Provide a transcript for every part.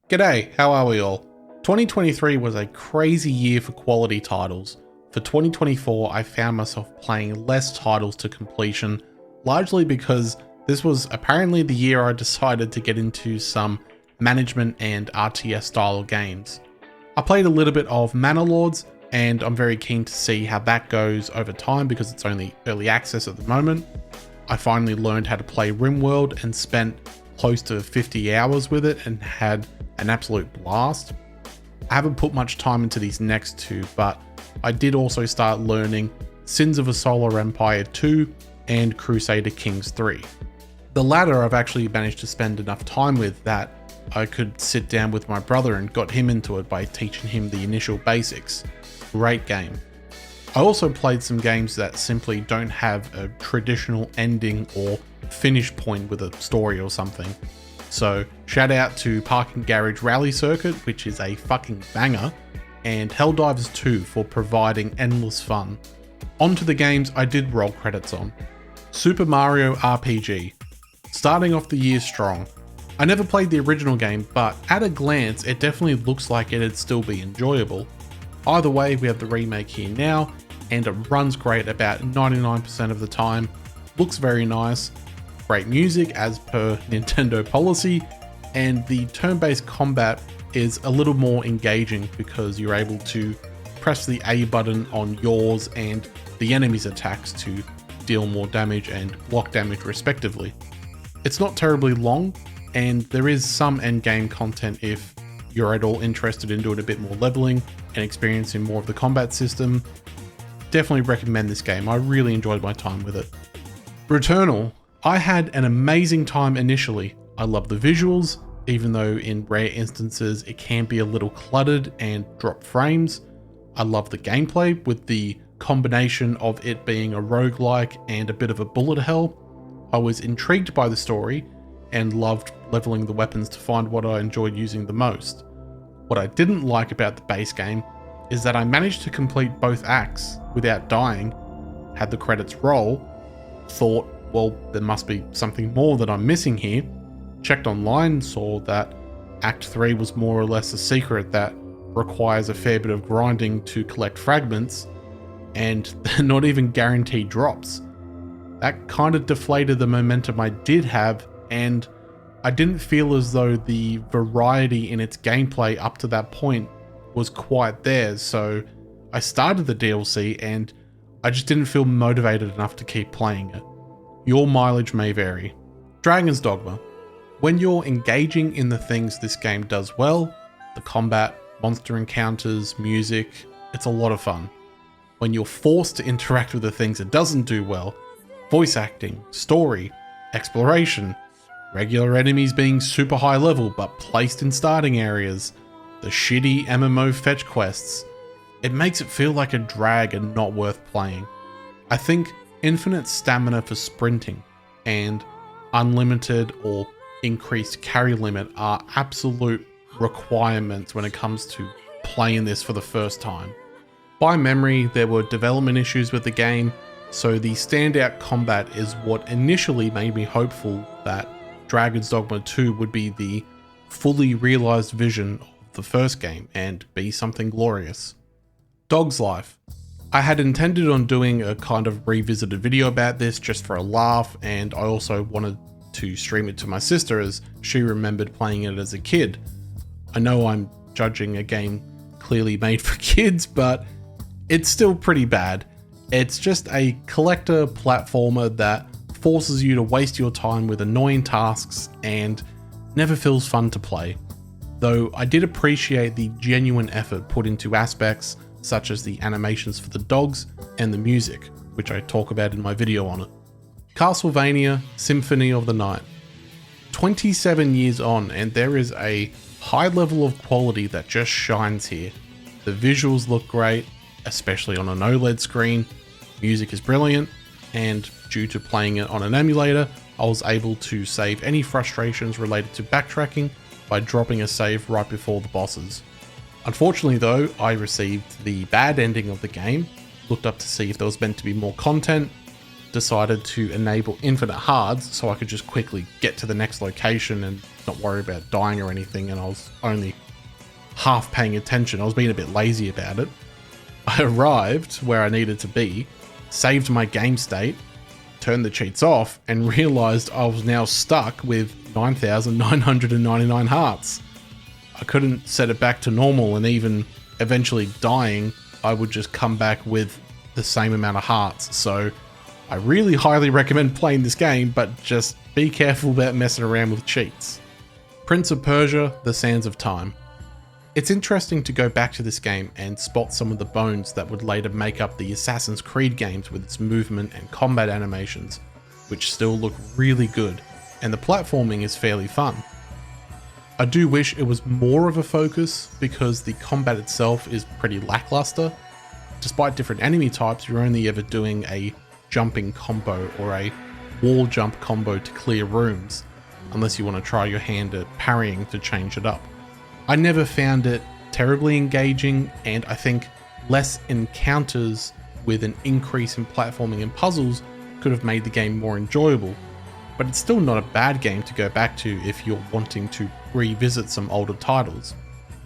G'day, how are we all? 2023 was a crazy year for quality titles. For 2024, I found myself playing less titles to completion, largely because this was apparently the year I decided to get into some management and RTS style games. I played a little bit of Manor Lords, and I'm very keen to see how that goes over time because it's only early access at the moment. I finally learned how to play RimWorld and spent close to 50 hours with it and had an absolute blast. I haven't put much time into these next two, but I did also start learning Sins of a Solar Empire 2 and Crusader Kings 3. The latter I've actually managed to spend enough time with that I could sit down with my brother and got him into it by teaching him the initial basics. Great game. I also played some games that simply don't have a traditional ending or finish point with a story or something. So shout out to Parking Garage Rally Circuit, which is a fucking banger, and Helldivers 2 for providing endless fun. On to the games I did roll credits on. Super Mario RPG. Starting off the year strong. I never played the original game, but at a glance it definitely looks like it'd still be enjoyable. Either way, we have the remake here now, and it runs great about 99% of the time, looks very nice, great music as per Nintendo policy, and the turn-based combat is a little more engaging because you're able to press the A button on yours and the enemy's attacks to deal more damage and block damage respectively. It's not terribly long, and there is some endgame content if you're at all interested in doing a bit more leveling and experiencing more of the combat system. Definitely recommend this game. I really enjoyed my time with it. Returnal. I had an amazing time initially. I love the visuals, even though in rare instances it can be a little cluttered and drop frames. I love the gameplay with the combination of it being a roguelike and a bit of a bullet hell. I was intrigued by the story and loved leveling the weapons to find what I enjoyed using the most. What I didn't like about the base game is that I managed to complete both acts without dying, had the credits roll, thought, well, there must be something more that I'm missing here, checked online, saw that Act 3 was more or less a secret that requires a fair bit of grinding to collect fragments, and they're not even guaranteed drops. That kind of deflated the momentum I did have, and I didn't feel as though the variety in its gameplay up to that point was quite there, so I started the DLC and I just didn't feel motivated enough to keep playing it. Your mileage may vary. Dragon's Dogma. When you're engaging in the things this game does well, the combat, monster encounters, music, it's a lot of fun. When you're forced to interact with the things it doesn't do well, voice acting, story, exploration, regular enemies being super high level but placed in starting areas, the shitty MMO fetch quests, it makes it feel like a drag and not worth playing. I think infinite stamina for sprinting and unlimited or increased carry limit are absolute requirements when it comes to playing this for the first time. By memory, there were development issues with the game, so the standout combat is what initially made me hopeful that Dragon's Dogma 2 would be the fully realized vision of the first game and be something glorious. Dog's Life. I had intended on doing a kind of revisited video about this just for a laugh, and I also wanted to stream it to my sister as she remembered playing it as a kid. I know I'm judging a game clearly made for kids, but it's still pretty bad. It's just a collector platformer that forces you to waste your time with annoying tasks and never feels fun to play. Though I did appreciate the genuine effort put into aspects such as the animations for the dogs and the music, which I talk about in my video on it. Castlevania Symphony of the Night. 27 years on, and there is a high level of quality that just shines here. The visuals look great, especially on an OLED screen, music is brilliant, and due to playing it on an emulator, I was able to save any frustrations related to backtracking by dropping a save right before the bosses. Unfortunately though, I received the bad ending of the game, looked up to see if there was meant to be more content, decided to enable infinite hards so I could just quickly get to the next location and not worry about dying or anything, and I was only half paying attention. I was being a bit lazy about it. I arrived where I needed to be, saved my game state, turned the cheats off, and realized I was now stuck with 9,999 hearts. I couldn't set it back to normal, and even eventually dying, I would just come back with the same amount of hearts. So I really highly recommend playing this game, but just be careful about messing around with cheats. Prince of Persia: The Sands of Time. It's interesting to go back to this game and spot some of the bones that would later make up the Assassin's Creed games with its movement and combat animations, which still look really good, and the platforming is fairly fun. I do wish it was more of a focus because the combat itself is pretty lackluster. Despite different enemy types, you're only ever doing a jumping combo or a wall jump combo to clear rooms, unless you want to try your hand at parrying to change it up. I never found it terribly engaging, and I think less encounters with an increase in platforming and puzzles could have made the game more enjoyable. But it's still not a bad game to go back to if you're wanting to revisit some older titles.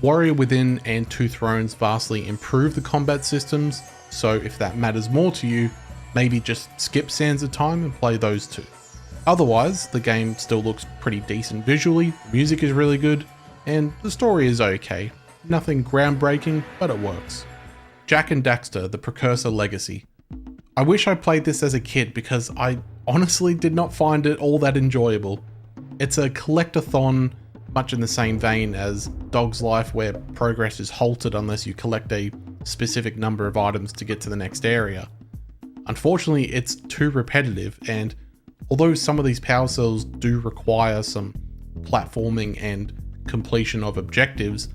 Warrior Within and Two Thrones vastly improve the combat systems, so if that matters more to you, maybe just skip Sands of Time and play those two. Otherwise, the game still looks pretty decent visually, the music is really good, and the story is okay. Nothing groundbreaking, but it works. Jak and Daxter: The Precursor Legacy. I wish I played this as a kid because I honestly did not find it all that enjoyable. It's a collectathon, much in the same vein as Dog's Life, where progress is halted unless you collect a specific number of items to get to the next area. Unfortunately, it's too repetitive, and although some of these power cells do require some platforming and completion of objectives,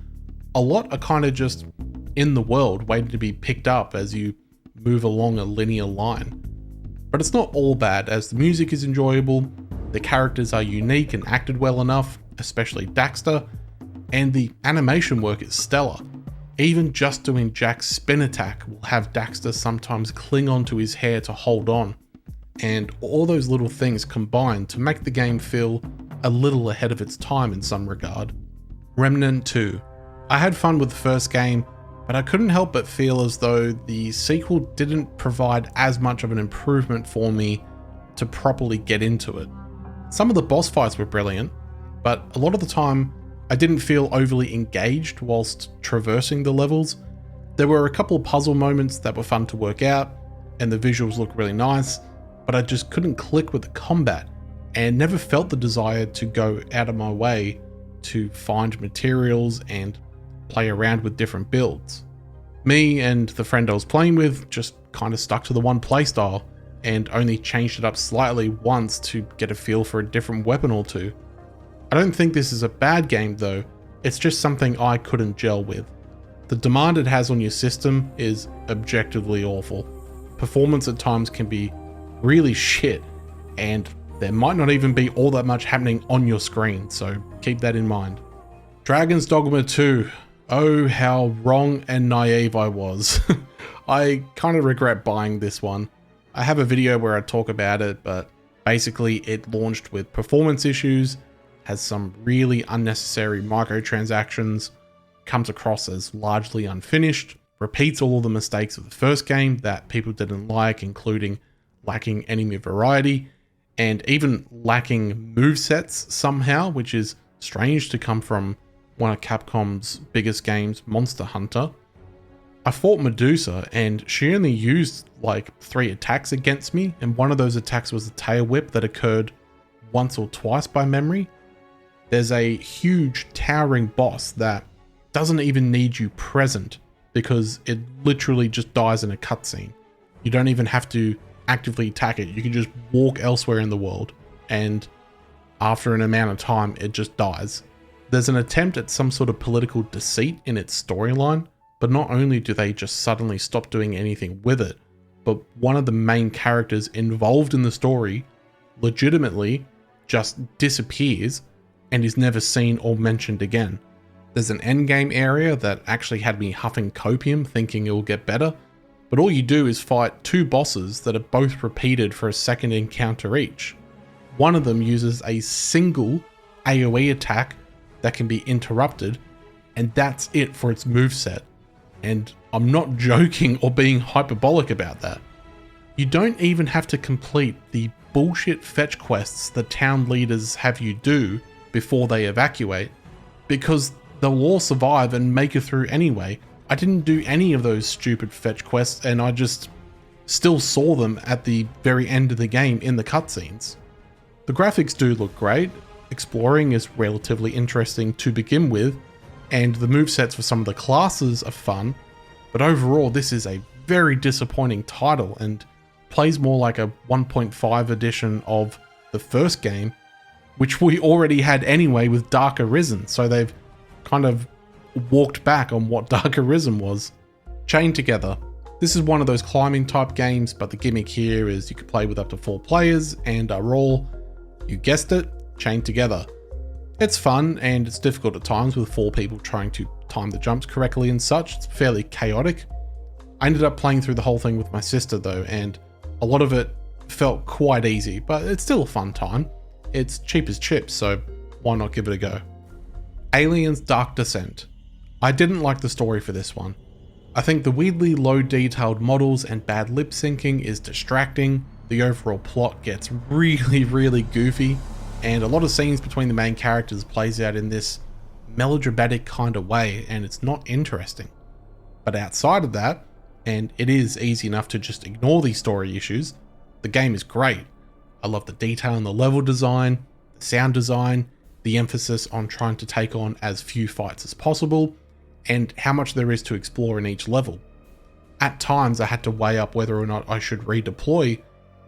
a lot are kind of just in the world waiting to be picked up as you move along a linear line. But it's not all bad, as the music is enjoyable, the characters are unique and acted well enough, especially Daxter, and the animation work is stellar. Even just doing Jak's spin attack will have Daxter sometimes cling onto his hair to hold on, and all those little things combine to make the game feel a little ahead of its time in some regard. Remnant 2. I had fun with the first game, but I couldn't help but feel as though the sequel didn't provide as much of an improvement for me to properly get into it. Some of the boss fights were brilliant, but a lot of the time I didn't feel overly engaged whilst traversing the levels. There were a couple of puzzle moments that were fun to work out, and the visuals looked really nice, but I just couldn't click with the combat, and never felt the desire to go out of my way to find materials and play around with different builds. Me and the friend I was playing with just kind of stuck to the one playstyle and only changed it up slightly once to get a feel for a different weapon or two. I don't think this is a bad game though, it's just something I couldn't gel with. The demand it has on your system is objectively awful. Performance at times can be really shit, and there might not even be all that much happening on your screen, so keep that in mind. Dragon's Dogma 2. Oh, how wrong and naive I was. I kind of regret buying this one. I have a video where I talk about it, but basically it launched with performance issues, has some really unnecessary microtransactions, comes across as largely unfinished, repeats all of the mistakes of the first game that people didn't like, including lacking enemy variety, and even lacking movesets somehow, which is strange to come from one of Capcom's biggest games, Monster Hunter. I fought Medusa and she only used like 3 attacks against me, and one of those attacks was a tail whip that occurred once or twice by memory. There's a huge towering boss that doesn't even need you present because it literally just dies in a cutscene. You don't even have to actively attack it, you can just walk elsewhere in the world, and after an amount of time it just dies. There's an attempt at some sort of political deceit in its storyline, but not only do they just suddenly stop doing anything with it, but one of the main characters involved in the story legitimately just disappears and is never seen or mentioned again. There's an endgame area that actually had me huffing copium thinking it will get better, but all you do is fight 2 bosses that are both repeated for a second encounter each. One of them uses a single AoE attack that can be interrupted, and that's it for its moveset. And I'm not joking or being hyperbolic about that. You don't even have to complete the bullshit fetch quests the town leaders have you do before they evacuate, because they'll all survive and make it through anyway. I didn't do any of those stupid fetch quests, and I just still saw them at the very end of the game in the cutscenes. The graphics do look great, exploring is relatively interesting to begin with, and the movesets for some of the classes are fun, but overall this is a very disappointing title and plays more like a 1.5 edition of the first game, which we already had anyway with Dark Arisen, so they've kind of walked back on what Dark Arisen was. Chained Together. This is one of those climbing type games, but the gimmick here is you can play with up to 4 players and are all, you guessed it, chained together. It's fun and it's difficult at times with 4 people trying to time the jumps correctly and such. It's fairly chaotic. I ended up playing through the whole thing with my sister though, and a lot of it felt quite easy, but it's still a fun time. It's cheap as chips, so why not give it a go? Aliens Dark Descent. I didn't like the story for this one. I think the weirdly low detailed models and bad lip syncing is distracting. The overall plot gets really goofy, and a lot of scenes between the main characters plays out in this melodramatic kind of way, and it's not interesting. But outside of that, and it is easy enough to just ignore these story issues, the game is great. I love the detail in the level design, the sound design, the emphasis on trying to take on as few fights as possible, and how much there is to explore in each level. At times I had to weigh up whether or not I should redeploy,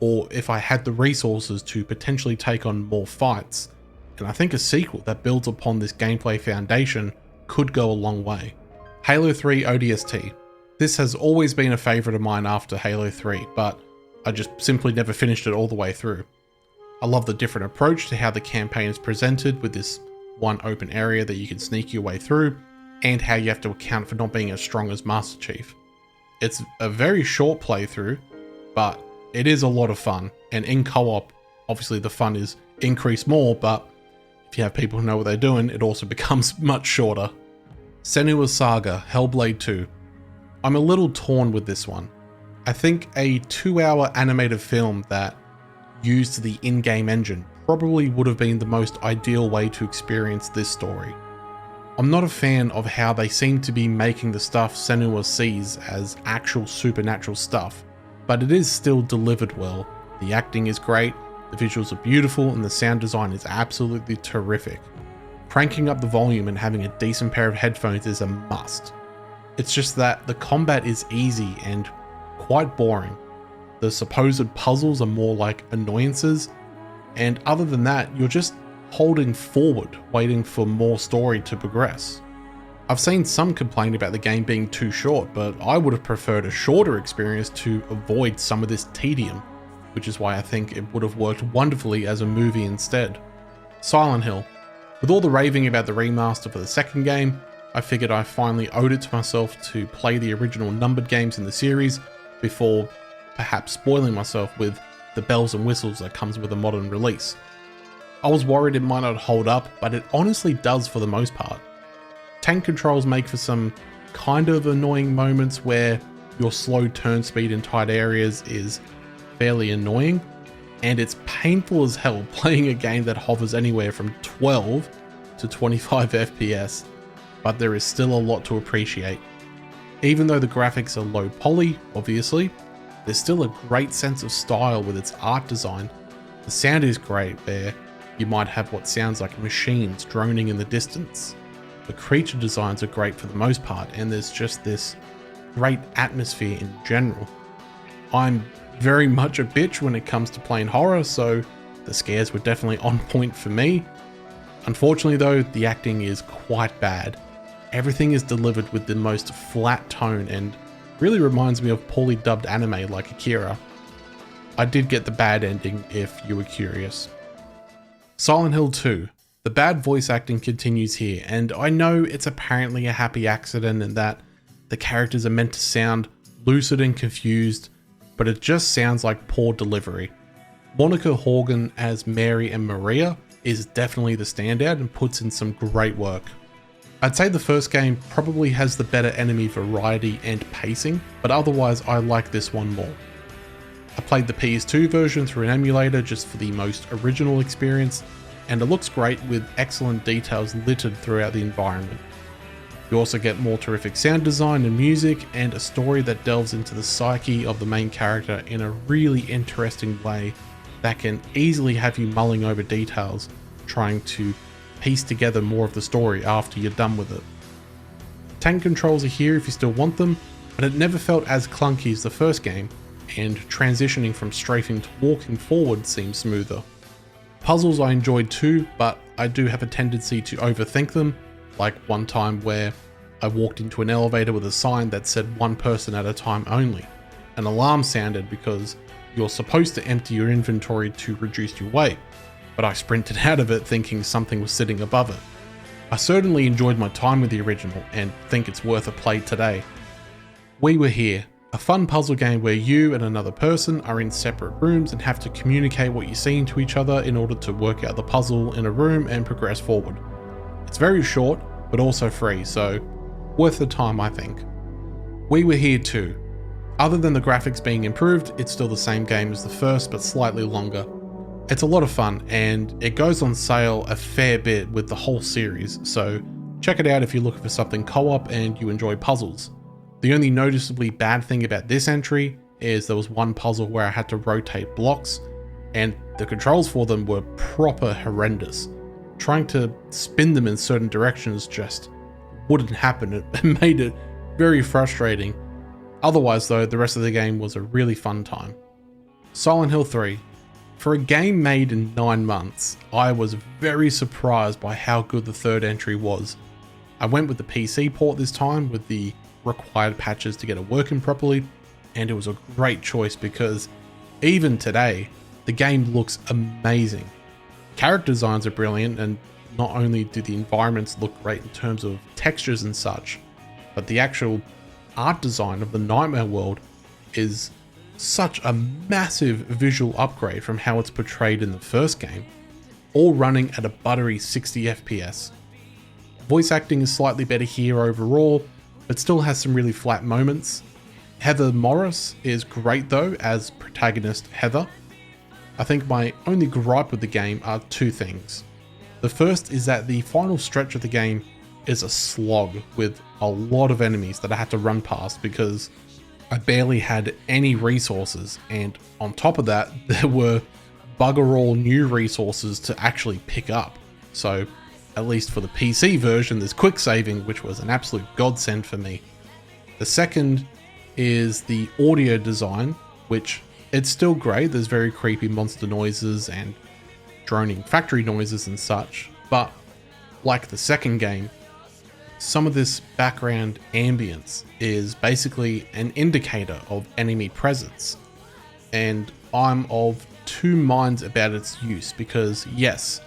or if I had the resources to potentially take on more fights, and I think a sequel that builds upon this gameplay foundation could go a long way. Halo 3 ODST. This has always been a favourite of mine after Halo 3, but I just simply never finished it all the way through. I love the different approach to how the campaign is presented with this one open area that you can sneak your way through, and how you have to account for not being as strong as Master Chief. It's a very short playthrough, but it is a lot of fun, and in co-op, obviously the fun is increased more, but if you have people who know what they're doing, it also becomes much shorter. Senua Saga, Hellblade 2. I'm a little torn with this one. I think a 2-hour animated film that used the in-game engine probably would have been the most ideal way to experience this story. I'm not a fan of how they seem to be making the stuff Senua sees as actual supernatural stuff, but it is still delivered well. The acting is great, the visuals are beautiful, and the sound design is absolutely terrific. Cranking up the volume and having a decent pair of headphones is a must. It's just that the combat is easy and quite boring. The supposed puzzles are more like annoyances, and other than that, you're just holding forward, waiting for more story to progress. I've seen some complain about the game being too short, but I would have preferred a shorter experience to avoid some of this tedium, which is why I think it would have worked wonderfully as a movie instead. Silent Hill. With all the raving about the remaster for the second game, I figured I finally owed it to myself to play the original numbered games in the series before perhaps spoiling myself with the bells and whistles that comes with a modern release. I was worried it might not hold up, but it honestly does for the most part. Tank controls make for some kind of annoying moments where your slow turn speed in tight areas is fairly annoying, and it's painful as hell playing a game that hovers anywhere from 12 to 25 FPS, but there is still a lot to appreciate. Even though the graphics are low poly, obviously, there's still a great sense of style with its art design. The sound is great there. You might have what sounds like machines droning in the distance. The creature designs are great for the most part, and there's just this great atmosphere in general. I'm very much a bitch when it comes to playing horror, so the scares were definitely on point for me. Unfortunately though, the acting is quite bad. Everything is delivered with the most flat tone and really reminds me of poorly dubbed anime like Akira. I did get the bad ending if you were curious. Silent Hill 2. The bad voice acting continues here, and I know it's apparently a happy accident and that the characters are meant to sound lucid and confused, but it just sounds like poor delivery. Monica Horgan as Mary and Maria is definitely the standout and puts in some great work. I'd say the first game probably has the better enemy variety and pacing, but otherwise I like this one more. I played the PS2 version through an emulator just for the most original experience, and it looks great with excellent details littered throughout the environment. You also get more terrific sound design and music, and a story that delves into the psyche of the main character in a really interesting way that can easily have you mulling over details, trying to piece together more of the story after you're done with it. Tank controls are here if you still want them, but it never felt as clunky as the first game, and transitioning from strafing to walking forward seems smoother. Puzzles I enjoyed too, but I do have a tendency to overthink them, like one time where I walked into an elevator with a sign that said one person at a time only. An alarm sounded because you're supposed to empty your inventory to reduce your weight, but I sprinted out of it thinking something was sitting above it. I certainly enjoyed my time with the original and think it's worth a play today. We Were Here, a fun puzzle game where you and another person are in separate rooms and have to communicate what you're seeing to each other in order to work out the puzzle in a room and progress forward. It's very short, but also free, so worth the time I think. We Were Here too. Other than the graphics being improved, it's still the same game as the first, but slightly longer. It's a lot of fun, and it goes on sale a fair bit with the whole series, so check it out if you're looking for something co-op and you enjoy puzzles. The only noticeably bad thing about this entry is there was one puzzle where I had to rotate blocks, and the controls for them were proper horrendous. Trying to spin them in certain directions just wouldn't happen. It made it very frustrating. Otherwise though, the rest of the game was a really fun time. Silent Hill 3. For a game made in 9 months, I was very surprised by how good the third entry was. I went with the PC port this time with the required patches to get it working properly, and it was a great choice because even today, the game looks amazing. Character designs are brilliant, and not only do the environments look great in terms of textures and such, but the actual art design of the Nightmare world is such a massive visual upgrade from how it's portrayed in the first game, all running at a buttery 60 FPS. Voice acting is slightly better here overall, but still has some really flat moments. Heather Morris is great though as protagonist Heather. I think my only gripe with the game are two things. The first is that the final stretch of the game is a slog with a lot of enemies that I had to run past because I barely had any resources, and on top of that there were bugger all new resources to actually pick up. So at least for the PC version there's quick saving, which was an absolute godsend for me. The second is the audio design, which it's still great. There's very creepy monster noises and droning factory noises and such, but like the second game, some of this background ambience is basically an indicator of enemy presence, and I'm of two minds about its use because yes,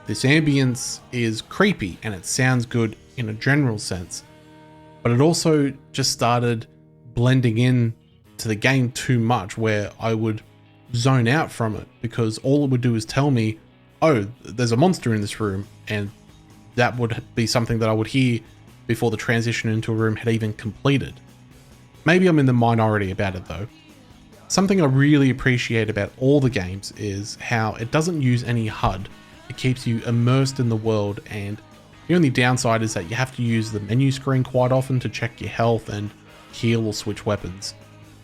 this ambience is creepy and it sounds good in a general sense, but it also just started blending in to the game too much where I would zone out from it because all it would do is tell me, oh, there's a monster in this room, and that would be something that I would hear before the transition into a room had even completed. Maybe I'm in the minority about it though. Something I really appreciate about all the games is how it doesn't use any HUD. It keeps you immersed in the world, and the only downside is that you have to use the menu screen quite often to check your health and heal or switch weapons.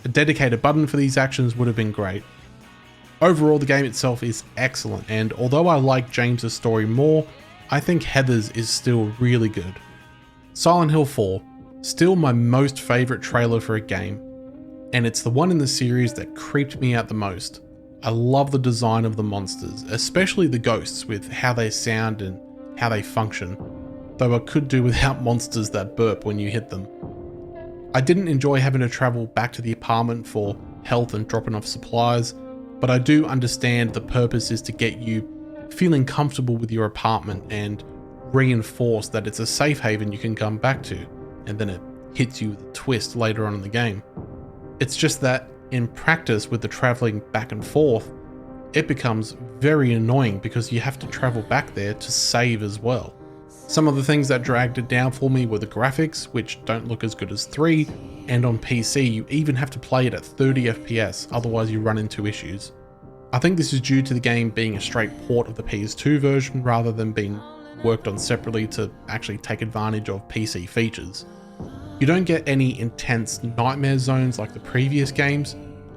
A dedicated button for these actions would have been great. Overall, the game itself is excellent, and although I like James's story more, I think Heather's is still really good. Silent Hill 4, still my most favourite trailer for a game, and it's the one in the series that creeped me out the most. I love the design of the monsters, especially the ghosts with how they sound and how they function, though I could do without monsters that burp when you hit them. I didn't enjoy having to travel back to the apartment for health and dropping off supplies, but I do understand the purpose is to get you feeling comfortable with your apartment and reinforce that it's a safe haven you can come back to, and then it hits you with a twist later on in the game. It's just that in practice with the traveling back and forth, it becomes very annoying because you have to travel back there to save as well. Some of the things that dragged it down for me were the graphics, which don't look as good as 3, and on PC you even have to play it at 30 FPS, otherwise you run into issues. I think this is due to the game being a straight port of the PS2 version rather than being worked on separately to actually take advantage of PC features. You don't get any intense nightmare zones like the previous games,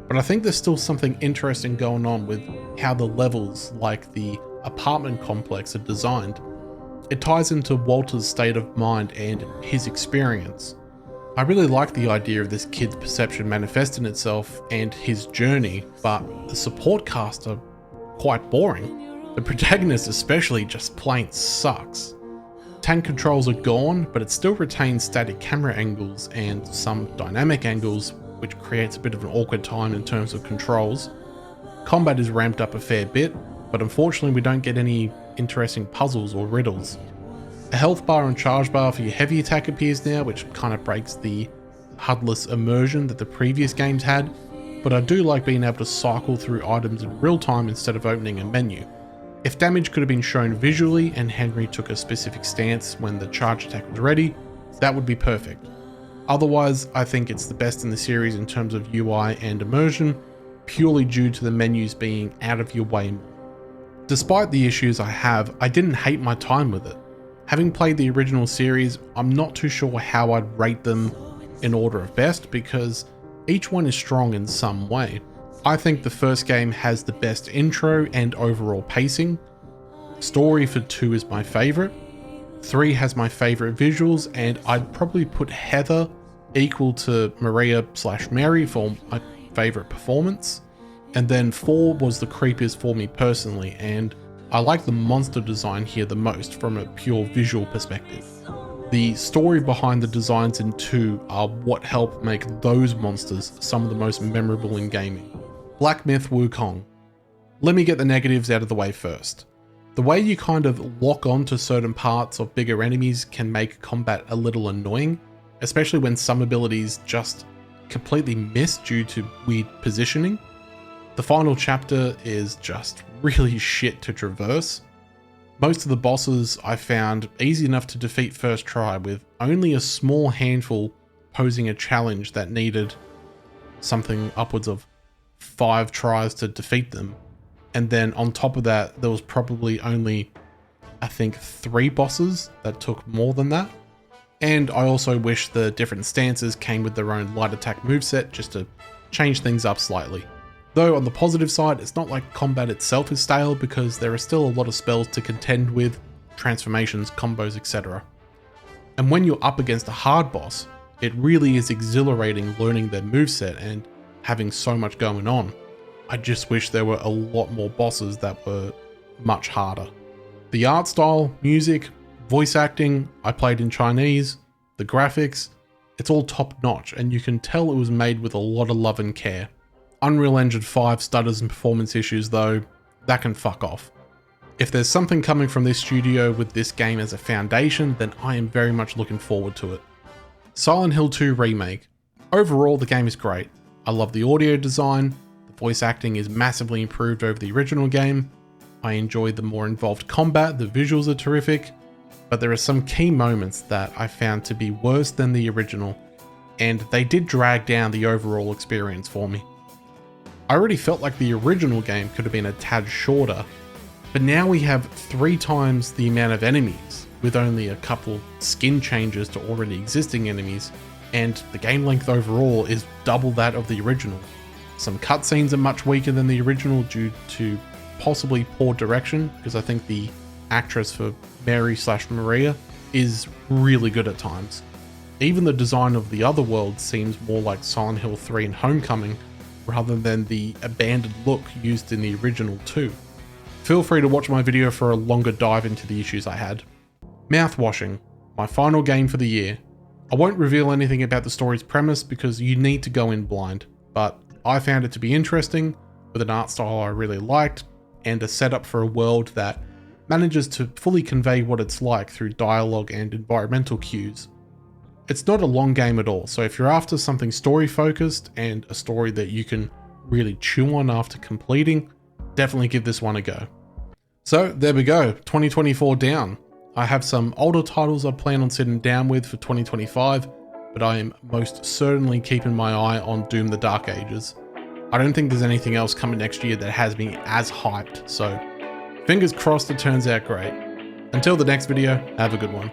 but I think there's still something interesting going on with how the levels, like the apartment complex, are designed. It ties into Walter's state of mind and his experience. I really like the idea of this kid's perception manifesting itself and his journey, but the support cast are quite boring. The protagonist especially just plain sucks. Tank controls are gone, but it still retains static camera angles and some dynamic angles, which creates a bit of an awkward time in terms of controls. Combat is ramped up a fair bit, but unfortunately we don't get any interesting puzzles or riddles. A health bar and charge bar for your heavy attack appears now, which kind of breaks the HUD-less immersion that the previous games had, but I do like being able to cycle through items in real time instead of opening a menu. If damage could have been shown visually and Henry took a specific stance when the charge attack was ready, that would be perfect. Otherwise, I think it's the best in the series in terms of UI and immersion, purely due to the menus being out of your way more. Despite the issues I have, I didn't hate my time with it. Having played the original series, I'm not too sure how I'd rate them in order of best because each one is strong in some way. I think the first game has the best intro and overall pacing. Story for 2 is my favourite. 3 has my favourite visuals, and I'd probably put Heather equal to Maria/Mary for my favourite performance. And then 4 was the creepiest for me personally, and I like the monster design here the most from a pure visual perspective. The story behind the designs in 2 are what help make those monsters some of the most memorable in gaming. Black Myth Wukong. Let me get the negatives out of the way first. The way you kind of lock on to certain parts of bigger enemies can make combat a little annoying, especially when some abilities just completely miss due to weird positioning. The final chapter is just really shit to traverse. Most of the bosses I found easy enough to defeat first try, with only a small handful posing a challenge that needed something upwards of 5 tries to defeat them. And then on top of that, there was probably only, I think, 3 bosses that took more than that. And I also wish the different stances came with their own light attack moveset just to change things up slightly. Though on the positive side, it's not like combat itself is stale because there are still a lot of spells to contend with, transformations, combos, etc. And when you're up against a hard boss, it really is exhilarating learning their moveset and having so much going on. I just wish there were a lot more bosses that were much harder. The art style, music, voice acting, I played in Chinese, the graphics, it's all top notch and you can tell it was made with a lot of love and care. Unreal Engine 5 stutters and performance issues though, that can fuck off. If there's something coming from this studio with this game as a foundation, then I am very much looking forward to it. Silent Hill 2 Remake. Overall, the game is great. I love the audio design, the voice acting is massively improved over the original game, I enjoyed the more involved combat, the visuals are terrific, but there are some key moments that I found to be worse than the original, and they did drag down the overall experience for me. I already felt like the original game could have been a tad shorter, but now we have 3 times the amount of enemies, with only a couple skin changes to already existing enemies, and the game length overall is double that of the original. Some cutscenes are much weaker than the original due to possibly poor direction, because I think the actress for Mary/Maria is really good at times. Even the design of the other world seems more like Silent Hill 3 and Homecoming, rather than the abandoned look used in the original 2. Feel free to watch my video for a longer dive into the issues I had. Mouthwashing, my final game for the year. I won't reveal anything about the story's premise because you need to go in blind, but I found it to be interesting, with an art style I really liked, and a setup for a world that manages to fully convey what it's like through dialogue and environmental cues. it's not a long game at all. So if you're after something story focused and a story that you can really chew on after completing, definitely give this one a go. So there we go, 2024 down. I have some older titles I plan on sitting down with for 2025, but I am most certainly keeping my eye on Doom the Dark Ages. I don't think there's anything else coming next year that has me as hyped, so fingers crossed it turns out great. Until the next video, have a good one.